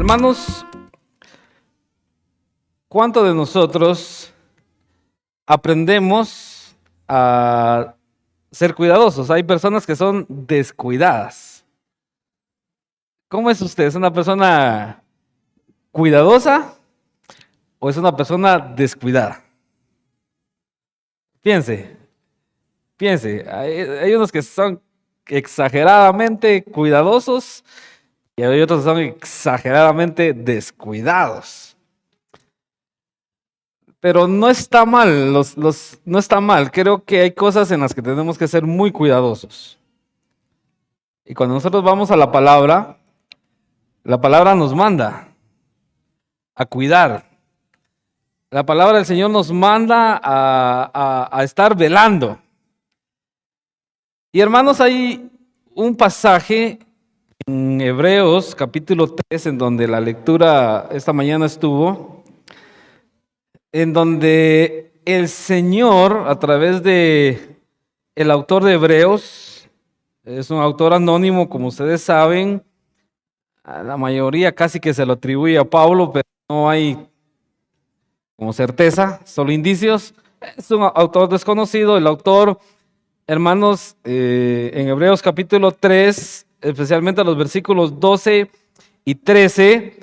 Hermanos, ¿cuántos de nosotros aprendemos a ser cuidadosos? Hay personas que son descuidadas. ¿Cómo es usted? ¿Es una persona cuidadosa o es una persona descuidada? Piense. Hay unos que son exageradamente cuidadosos y hay otros que son exageradamente descuidados. Pero no está mal, no está mal. Creo que hay cosas en las que tenemos que ser muy cuidadosos. Y cuando nosotros vamos a la palabra nos manda a cuidar. La palabra del Señor nos manda a estar velando. Y hermanos, hay un pasaje en Hebreos capítulo 3, en donde la lectura esta mañana estuvo, en donde el Señor, a través de el autor de Hebreos, es un autor anónimo, como ustedes saben, a la mayoría casi que se lo atribuye a Pablo, pero no hay como certeza, solo indicios. Es un autor desconocido. El autor, hermanos, en Hebreos capítulo 3, especialmente los versículos 12 y 13,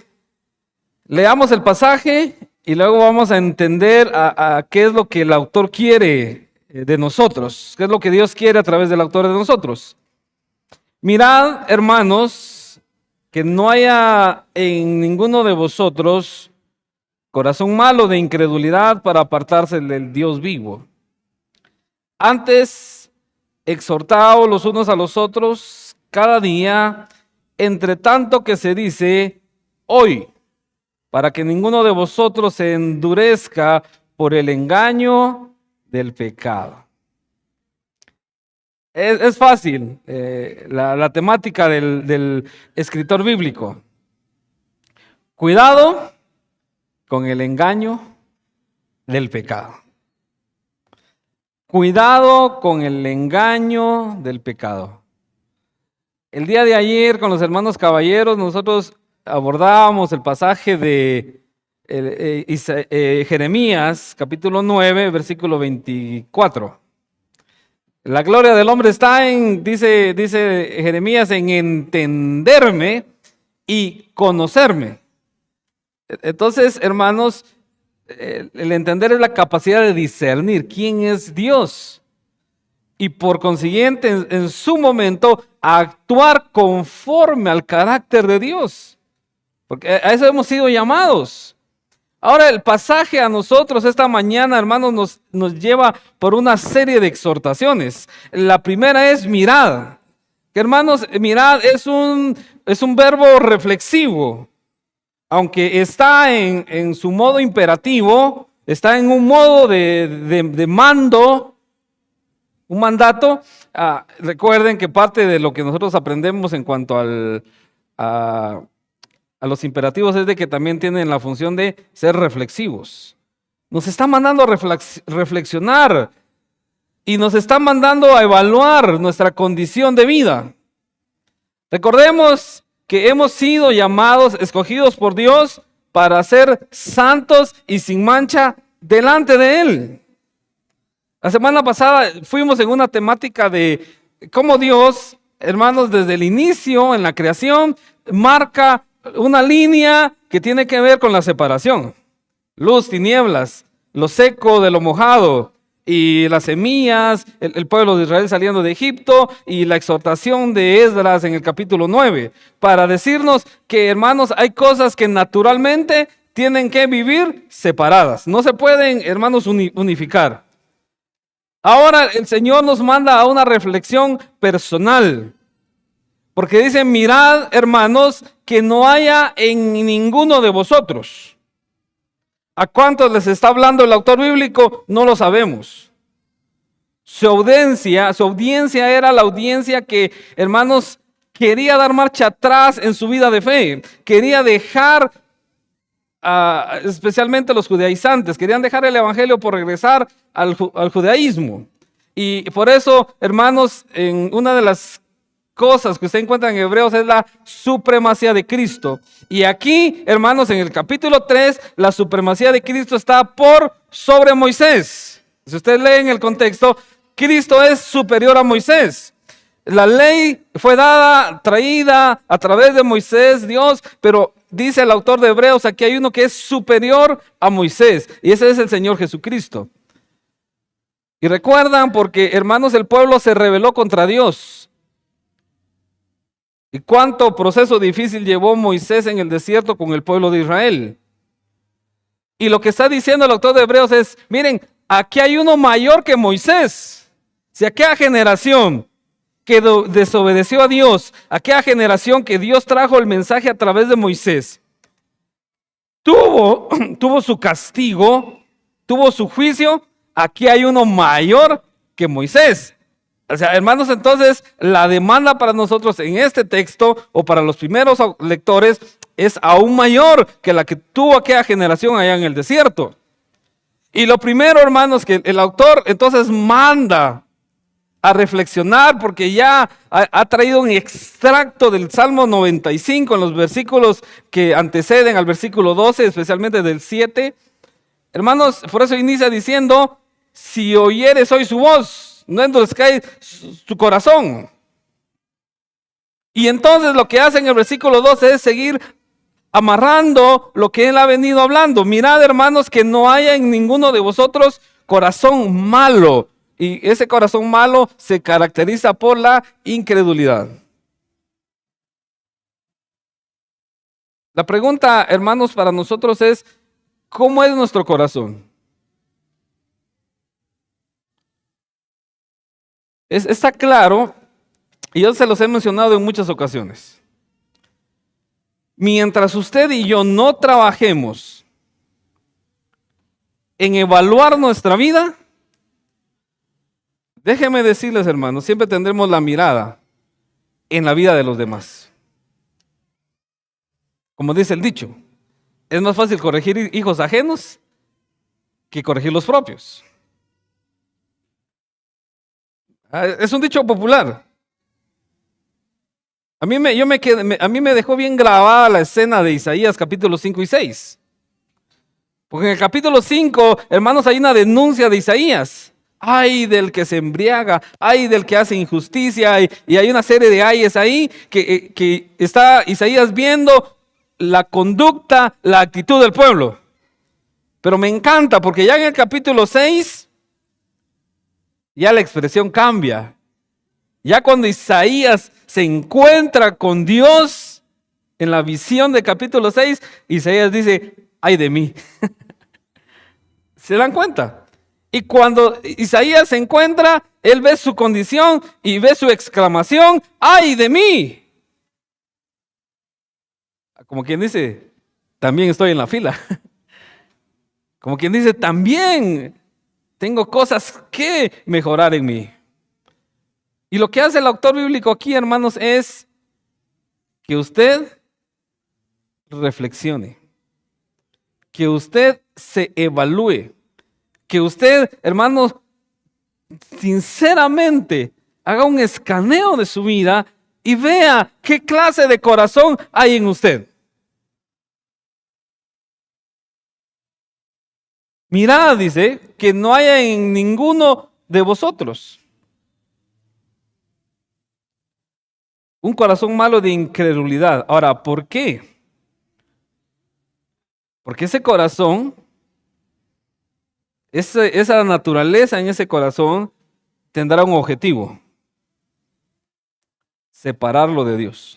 leamos el pasaje y luego vamos a entender a qué es lo que el autor quiere de nosotros, qué es lo que Dios quiere a través del autor de nosotros. Mirad, hermanos, que no haya en ninguno de vosotros corazón malo de incredulidad para apartarse del Dios vivo. Antes, exhortaos los unos a los otros cada día, entre tanto que se dice hoy, para que ninguno de vosotros se endurezca por el engaño del pecado. Es fácil la temática del escritor bíblico. Cuidado con el engaño del pecado. Cuidado con el engaño del pecado. El día de ayer con los hermanos caballeros nosotros abordábamos el pasaje de Jeremías capítulo 9 versículo 24. La gloria del hombre está dice Jeremías, en entenderme y conocerme. Entonces, hermanos, el entender es la capacidad de discernir quién es Dios y por consiguiente en su momento actuar conforme al carácter de Dios, porque a eso hemos sido llamados. Ahora el pasaje a nosotros esta mañana, hermanos, nos lleva por una serie de exhortaciones. La primera es mirad. Que, hermanos, mirad es un verbo reflexivo. Aunque está en su modo imperativo, está en un modo de mando, un mandato. Recuerden que parte de lo que nosotros aprendemos en cuanto a los imperativos es de que también tienen la función de ser reflexivos. Nos está mandando a reflexionar y nos está mandando a evaluar nuestra condición de vida. Recordemos que hemos sido llamados, escogidos por Dios para ser santos y sin mancha delante de Él. La semana pasada fuimos en una temática de cómo Dios, hermanos, desde el inicio en la creación, marca una línea que tiene que ver con la separación. Luz, tinieblas, lo seco de lo mojado, y las semillas, el pueblo de Israel saliendo de Egipto y la exhortación de Esdras en el capítulo 9, para decirnos que, hermanos, hay cosas que naturalmente tienen que vivir separadas. No se pueden, hermanos, unificar. Ahora el Señor nos manda a una reflexión personal, porque dice, mirad, hermanos, que no haya en ninguno de vosotros. ¿A cuántos les está hablando el autor bíblico? No lo sabemos. Su audiencia era la audiencia que, hermanos, quería dar marcha atrás en su vida de fe. Quería dejar, especialmente los judaizantes, querían dejar el evangelio por regresar al judaísmo. Y por eso, hermanos, en una de las cosas que usted encuentra en Hebreos es la supremacía de Cristo. Y aquí, hermanos, en el capítulo 3, la supremacía de Cristo está por sobre Moisés. Si ustedes leen el contexto, Cristo es superior a Moisés. La ley fue traída a través de Moisés, Dios, pero dice el autor de Hebreos, aquí hay uno que es superior a Moisés, y ese es el Señor Jesucristo. Y recuerdan, porque hermanos, el pueblo se rebeló contra Dios. ¿Y cuánto proceso difícil llevó Moisés en el desierto con el pueblo de Israel? Y lo que está diciendo el autor de Hebreos es, miren, aquí hay uno mayor que Moisés. Si aquella generación que desobedeció a Dios, aquella generación que Dios trajo el mensaje a través de Moisés, tuvo su castigo, tuvo su juicio, aquí hay uno mayor que Moisés. O sea, hermanos, entonces la demanda para nosotros en este texto o para los primeros lectores es aún mayor que la que tuvo aquella generación allá en el desierto. Y lo primero, hermanos, que el autor entonces manda a reflexionar, porque ya ha traído un extracto del Salmo 95 en los versículos que anteceden al versículo 12, especialmente del 7. Hermanos, por eso inicia diciendo, si oyeres hoy su voz, no endurezcáis su corazón. Y entonces lo que hace en el versículo 12 es seguir amarrando lo que él ha venido hablando. Mirad, hermanos, que no haya en ninguno de vosotros corazón malo. Y ese corazón malo se caracteriza por la incredulidad. La pregunta, hermanos, para nosotros es, ¿cómo es nuestro corazón? Está claro, y yo se los he mencionado en muchas ocasiones. Mientras usted y yo no trabajemos en evaluar nuestra vida, déjenme decirles, hermanos, siempre tendremos la mirada en la vida de los demás. Como dice el dicho, es más fácil corregir hijos ajenos que corregir los propios. Es un dicho popular. A mí me dejó bien grabada la escena de Isaías capítulo 5 y 6. Porque en el capítulo 5, hermanos, hay una denuncia de Isaías. Ay del que se embriaga, ay del que hace injusticia, y hay una serie de ayes ahí que está Isaías viendo la conducta, la actitud del pueblo. Pero me encanta porque ya en el capítulo 6, ya la expresión cambia. Ya cuando Isaías se encuentra con Dios en la visión del capítulo 6, Isaías dice, ay de mí. ¿Se dan cuenta? Y cuando Isaías se encuentra, él ve su condición y ve su exclamación, ¡ay de mí! Como quien dice, también estoy en la fila. Como quien dice, también tengo cosas que mejorar en mí. Y lo que hace el autor bíblico aquí, hermanos, es que usted reflexione, que usted se evalúe, que usted, hermanos, sinceramente haga un escaneo de su vida y vea qué clase de corazón hay en usted. Mirad, dice, que no haya en ninguno de vosotros un corazón malo de incredulidad. Ahora, ¿por qué? Porque ese corazón, esa naturaleza en ese corazón tendrá un objetivo: separarlo de Dios.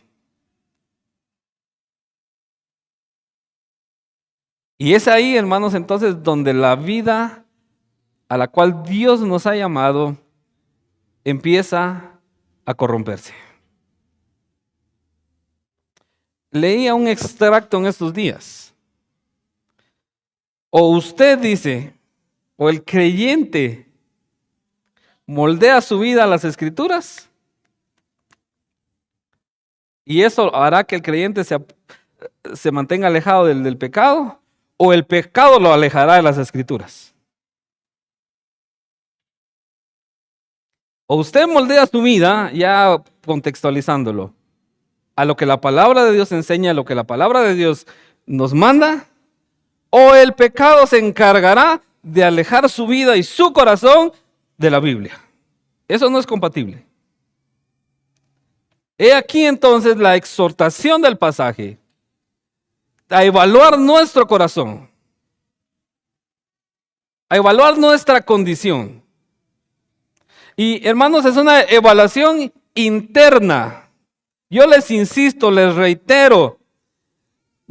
Y es ahí, hermanos, entonces donde la vida a la cual Dios nos ha llamado empieza a corromperse. Leía un extracto en estos días. O usted dice, o el creyente moldea su vida a las Escrituras, y eso hará que el creyente se mantenga alejado del pecado, o el pecado lo alejará de las Escrituras. O usted moldea su vida, ya contextualizándolo a lo que la palabra de Dios enseña, a lo que la palabra de Dios nos manda, o el pecado se encargará de alejar su vida y su corazón de la Biblia. Eso no es compatible. He aquí entonces la exhortación del pasaje a evaluar nuestro corazón, a evaluar nuestra condición. Y hermanos, es una evaluación interna. Yo les insisto, les reitero,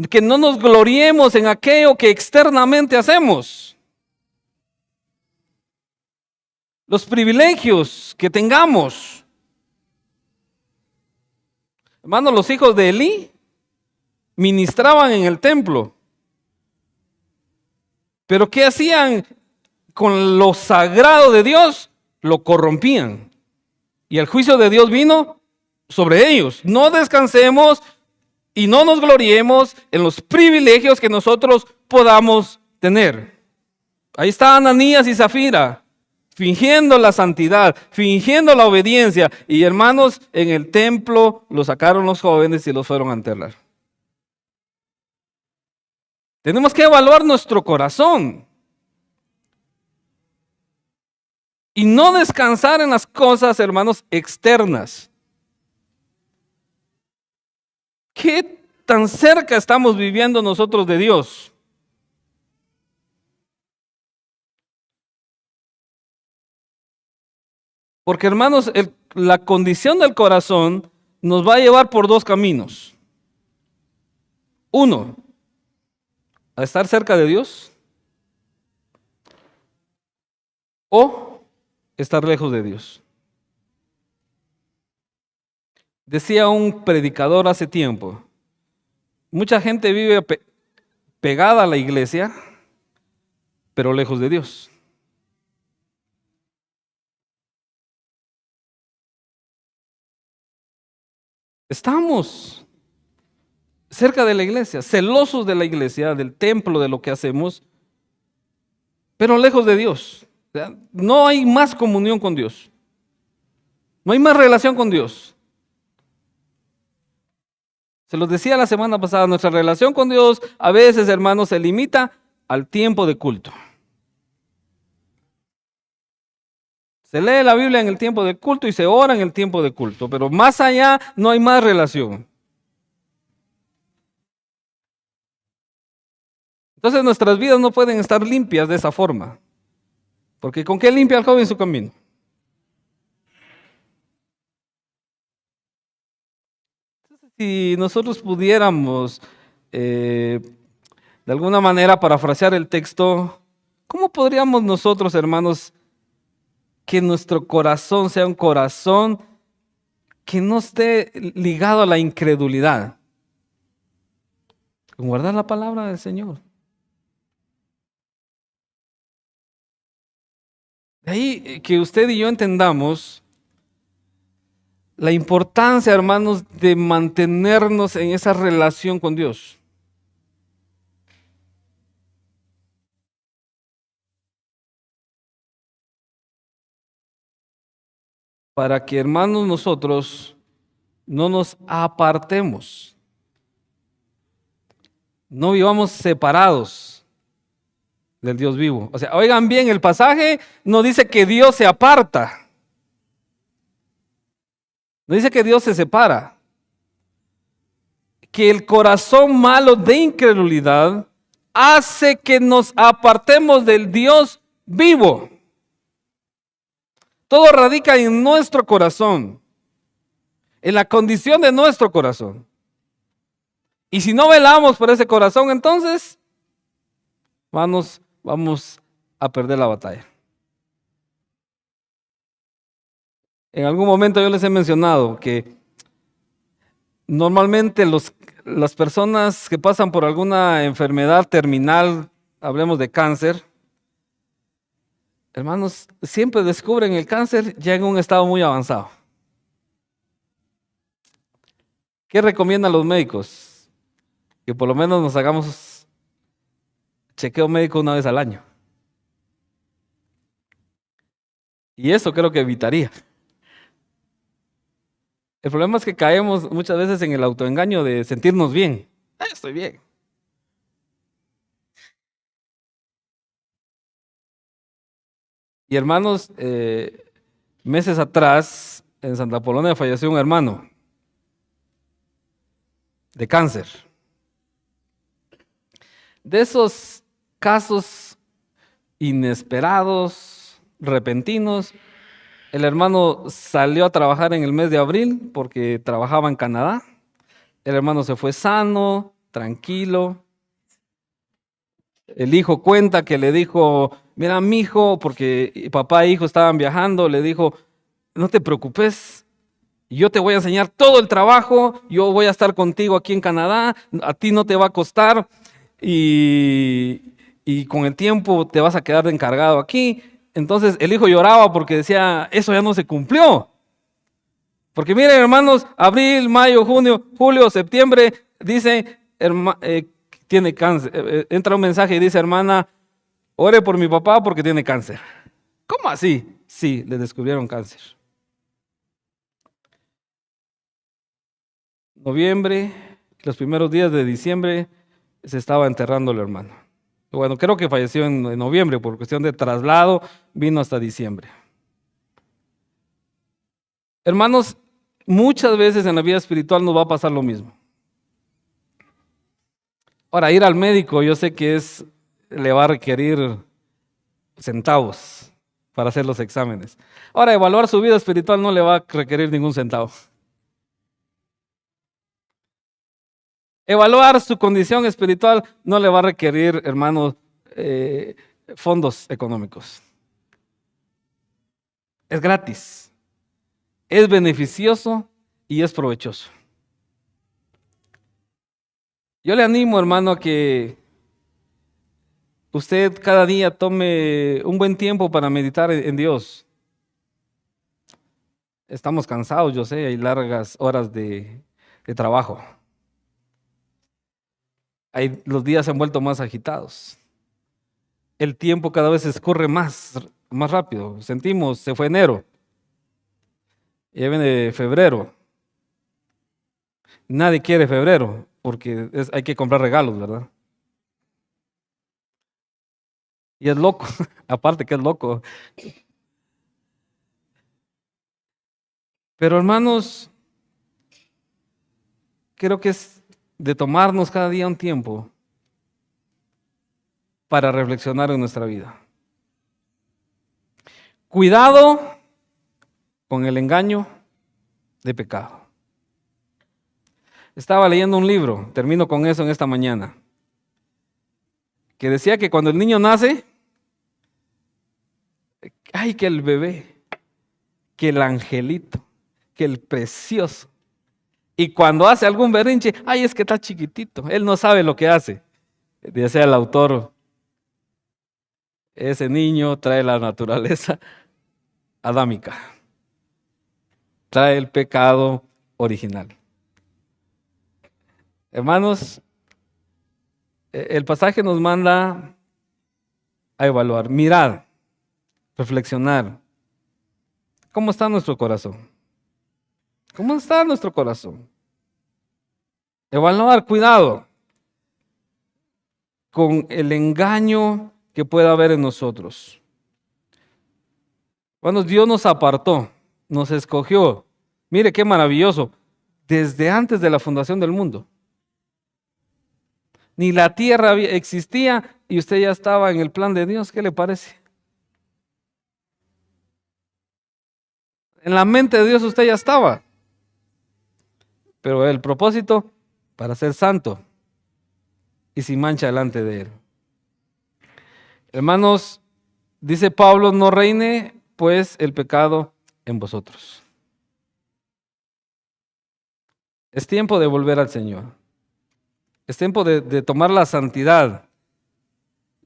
que no nos gloriemos en aquello que externamente hacemos. Los privilegios que tengamos. Hermanos, los hijos de Elí ministraban en el templo. Pero ¿qué hacían con lo sagrado de Dios? Lo corrompían. Y el juicio de Dios vino sobre ellos. No descansemos y no nos gloriemos en los privilegios que nosotros podamos tener. Ahí está Ananías y Zafira, fingiendo la santidad, fingiendo la obediencia. Y hermanos, en el templo los sacaron los jóvenes y los fueron a enterrar. Tenemos que evaluar nuestro corazón y no descansar en las cosas, hermanos, externas. ¿Qué tan cerca estamos viviendo nosotros de Dios? Porque, hermanos, la condición del corazón nos va a llevar por dos caminos. Uno, a estar cerca de Dios, o estar lejos de Dios. Decía un predicador hace tiempo, mucha gente vive pegada a la iglesia, pero lejos de Dios. Estamos cerca de la iglesia, celosos de la iglesia, del templo, de lo que hacemos, pero lejos de Dios. O sea, no hay más comunión con Dios. No hay más relación con Dios. Se los decía la semana pasada, nuestra relación con Dios a veces, hermanos, se limita al tiempo de culto. Se lee la Biblia en el tiempo de culto y se ora en el tiempo de culto, pero más allá no hay más relación. Entonces nuestras vidas no pueden estar limpias de esa forma. Porque ¿con qué limpia el joven su camino? Si nosotros pudiéramos de alguna manera parafrasear el texto, ¿cómo podríamos nosotros, hermanos, que nuestro corazón sea un corazón que no esté ligado a la incredulidad? Con guardar la palabra del Señor. De ahí que usted y yo entendamos la importancia, hermanos, de mantenernos en esa relación con Dios. Para que, hermanos, nosotros no nos apartemos. No vivamos separados del Dios vivo. O sea, oigan bien, el pasaje no dice que Dios se aparta. No dice que Dios se separa. Que el corazón malo de incredulidad hace que nos apartemos del Dios vivo. Todo radica en nuestro corazón, en la condición de nuestro corazón. Y si no velamos por ese corazón, entonces vamos a perder la batalla. En algún momento yo les he mencionado que normalmente las personas que pasan por alguna enfermedad terminal, hablemos de cáncer, hermanos, siempre descubren el cáncer ya en un estado muy avanzado. ¿Qué recomiendan los médicos? Que por lo menos nos hagamos chequeo médico una vez al año. Y eso creo que evitaría. El problema es que caemos muchas veces en el autoengaño de sentirnos bien. Estoy bien. Y hermanos, meses atrás en Santa Polonia falleció un hermano de cáncer. De esos casos inesperados, repentinos, el hermano salió a trabajar en el mes de abril porque trabajaba en Canadá. El hermano se fue sano, tranquilo. El hijo cuenta que le dijo, mira, mijo, porque papá e hijo estaban viajando, le dijo, no te preocupes, yo te voy a enseñar todo el trabajo, yo voy a estar contigo aquí en Canadá, a ti no te va a costar y con el tiempo te vas a quedar de encargado aquí. Entonces el hijo lloraba porque decía, eso ya no se cumplió. Porque miren, hermanos, abril, mayo, junio, julio, septiembre, dice, tiene cáncer. Entra un mensaje y dice, hermana, ore por mi papá porque tiene cáncer. ¿Cómo así? Sí, le descubrieron cáncer. Noviembre, los primeros días de diciembre, se estaba enterrando el hermano. Bueno, creo que falleció en noviembre por cuestión de traslado, vino hasta diciembre. Hermanos, muchas veces en la vida espiritual nos va a pasar lo mismo. Ahora, ir al médico, yo sé que le va a requerir centavos para hacer los exámenes. Ahora, evaluar su vida espiritual no le va a requerir ningún centavo. Evaluar su condición espiritual no le va a requerir, hermanos, fondos económicos. Es gratis, es beneficioso y es provechoso. Yo le animo, hermano, a que usted cada día tome un buen tiempo para meditar en Dios. Estamos cansados, yo sé, hay largas horas de trabajo. Los días se han vuelto más agitados. El tiempo cada vez escurre más rápido. Sentimos, se fue enero. Ya viene febrero. Nadie quiere febrero porque hay que comprar regalos, ¿verdad? Y es loco, aparte que es loco. Pero hermanos, creo que es de tomarnos cada día un tiempo para reflexionar en nuestra vida. Cuidado con el engaño de pecado. Estaba leyendo un libro, termino con eso en esta mañana, que decía que cuando el niño nace, ay, que el bebé, que el angelito, que el precioso. Y cuando hace algún berrinche, ay, es que está chiquitito, él no sabe lo que hace. Decía el autor, ese niño trae la naturaleza adámica, trae el pecado original. Hermanos, el pasaje nos manda a evaluar, mirar, reflexionar. ¿Cómo está nuestro corazón? ¿Cómo está nuestro corazón? Evaluar, cuidado con el engaño que pueda haber en nosotros. Cuando Dios nos apartó, nos escogió, mire qué maravilloso, desde antes de la fundación del mundo. Ni la tierra existía y usted ya estaba en el plan de Dios. ¿Qué le parece? En la mente de Dios usted ya estaba. Pero el propósito, para ser santo y sin mancha delante de Él. Hermanos, dice Pablo, no reine pues el pecado en vosotros. Es tiempo de volver al Señor. Es tiempo de tomar la santidad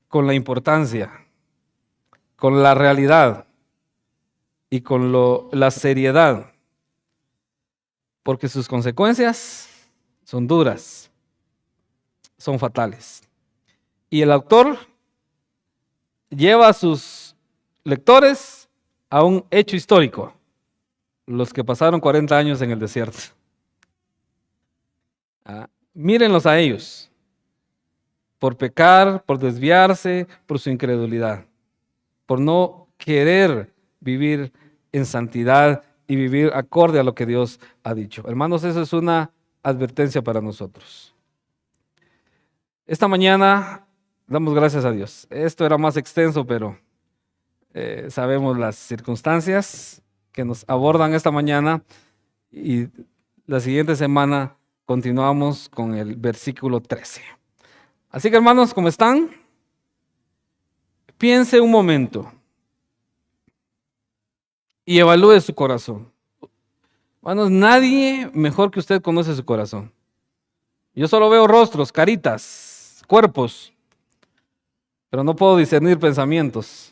con la importancia, con la realidad y con la seriedad, porque sus consecuencias son duras, son fatales. Y el autor lleva a sus lectores a un hecho histórico. los que pasaron 40 años en el desierto. Mírenlos a ellos, por pecar, por desviarse, por su incredulidad, por no querer vivir en santidad y vivir acorde a lo que Dios ha dicho. Hermanos, eso es una advertencia para nosotros. Esta mañana damos gracias a Dios. Esto era más extenso, pero sabemos las circunstancias que nos abordan esta mañana y la siguiente semana continuamos con el versículo 13. Así que hermanos, ¿cómo están? Piense un momento y evalúe su corazón. Hermanos, nadie mejor que usted conoce su corazón. Yo solo veo rostros, caritas, cuerpos, pero no puedo discernir pensamientos.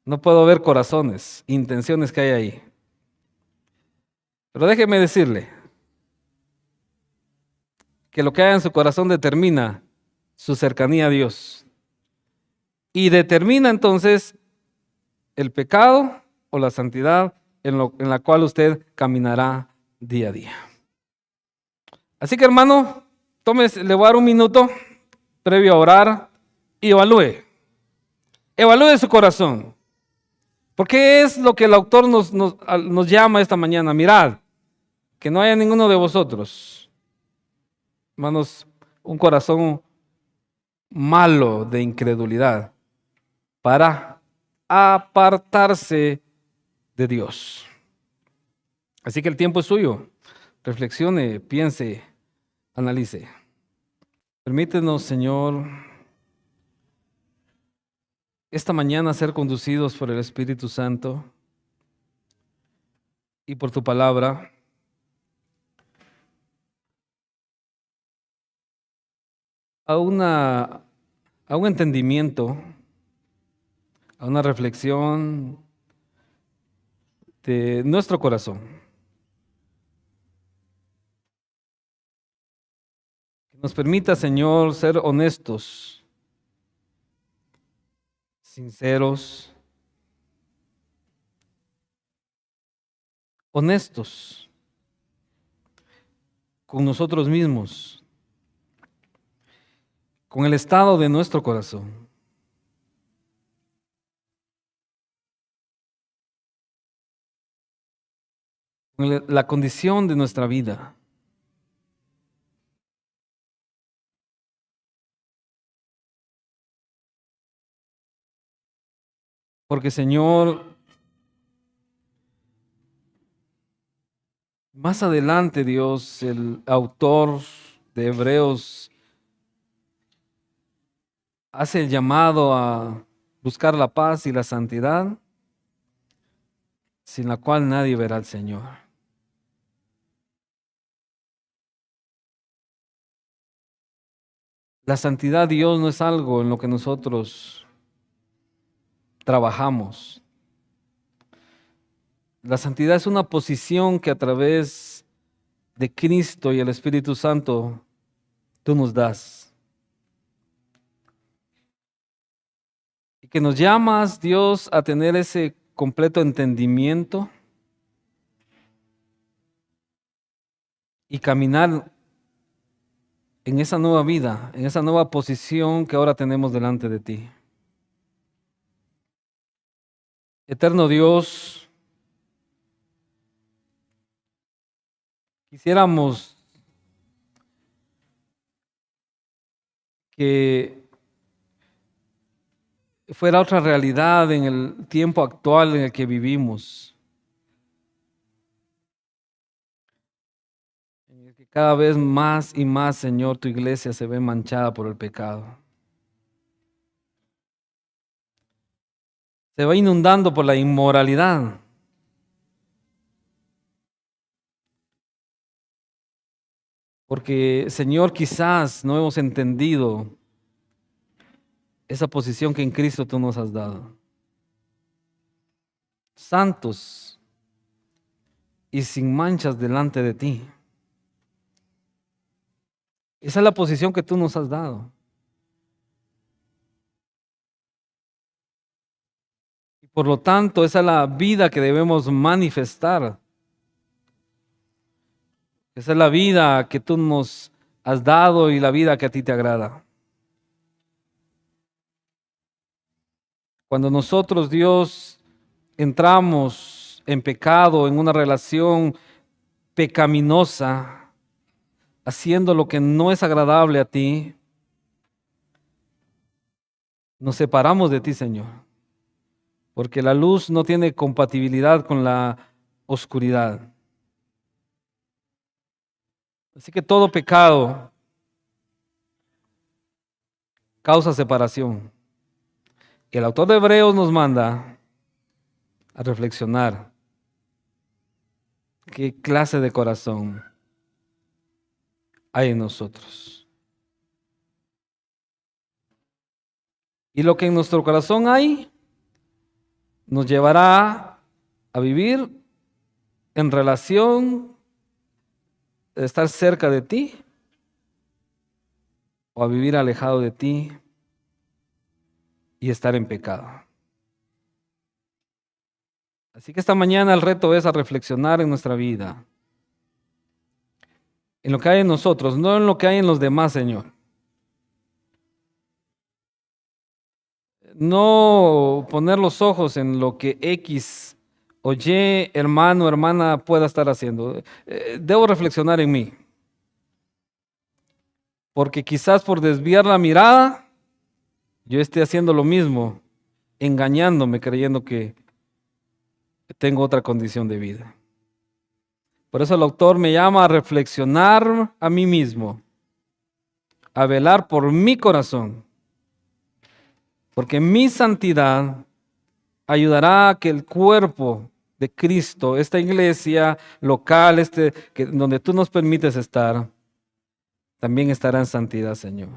No puedo ver corazones, intenciones que hay ahí. Pero déjeme decirle que lo que hay en su corazón determina su cercanía a Dios. Y determina entonces el pecado o la santidad en la cual usted caminará día a día. Así que hermano, le voy a dar un minuto previo a orar y evalúe. Evalúe su corazón. Porque es lo que el autor nos llama esta mañana. Mirad, que no haya ninguno de vosotros, hermanos, un corazón malo de incredulidad para apartarse de Dios. Así que el tiempo es suyo. Reflexione, piense, analice. Permítenos, Señor, esta mañana ser conducidos por el Espíritu Santo y por tu palabra a un entendimiento, a una reflexión de nuestro corazón. Que nos permita, Señor, ser honestos, sinceros, honestos con nosotros mismos, con el estado de nuestro corazón. Con la condición de nuestra vida. Porque, Señor, más adelante, Dios, el autor de Hebreos hace el llamado a buscar la paz y la santidad, sin la cual nadie verá al Señor. La santidad, Dios, no es algo en lo que nosotros trabajamos. La santidad es una posición que a través de Cristo y el Espíritu Santo tú nos das. Y que nos llamas, Dios, a tener ese completo entendimiento y caminar en esa nueva vida, en esa nueva posición que ahora tenemos delante de ti. Eterno Dios, quisiéramos que fuera otra realidad en el tiempo actual en el que vivimos. En el que cada vez más y más, Señor, tu iglesia se ve manchada por el pecado. Se va inundando por la inmoralidad. Porque, Señor, quizás no hemos entendido esa posición que en Cristo tú nos has dado. Santos y sin manchas delante de ti. Esa es la posición que tú nos has dado. Por lo tanto, esa es la vida que debemos manifestar. Esa es la vida que tú nos has dado y la vida que a ti te agrada. Cuando nosotros, Dios, entramos en pecado, en una relación pecaminosa, haciendo lo que no es agradable a ti, nos separamos de ti, Señor, porque la luz no tiene compatibilidad con la oscuridad. Así que todo pecado causa separación. El autor de Hebreos nos manda a reflexionar qué clase de corazón hay en nosotros. Y lo que en nuestro corazón hay nos llevará a vivir en relación, a estar cerca de ti o a vivir alejado de ti y estar en pecado. Así que esta mañana el reto es a reflexionar en nuestra vida, en lo que hay en nosotros, no en lo que hay en los demás, Señor. No poner los ojos en lo que X o Y hermano o hermana pueda estar haciendo. Debo reflexionar en mí, porque quizás por desviar la mirada, yo esté haciendo lo mismo, engañándome, creyendo que tengo otra condición de vida. Por eso el autor me llama a reflexionar a mí mismo, a velar por mi corazón, porque mi santidad ayudará a que el cuerpo de Cristo, esta iglesia local, donde tú nos permites estar, también estará en santidad, Señor.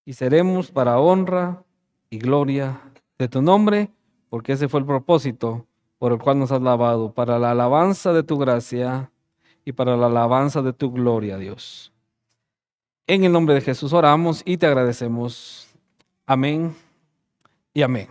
Y seremos para honra y gloria de tu nombre, porque ese fue el propósito por el cual nos has lavado, para la alabanza de tu gracia y para la alabanza de tu gloria, Dios. En el nombre de Jesús oramos y te agradecemos. Amén y amén.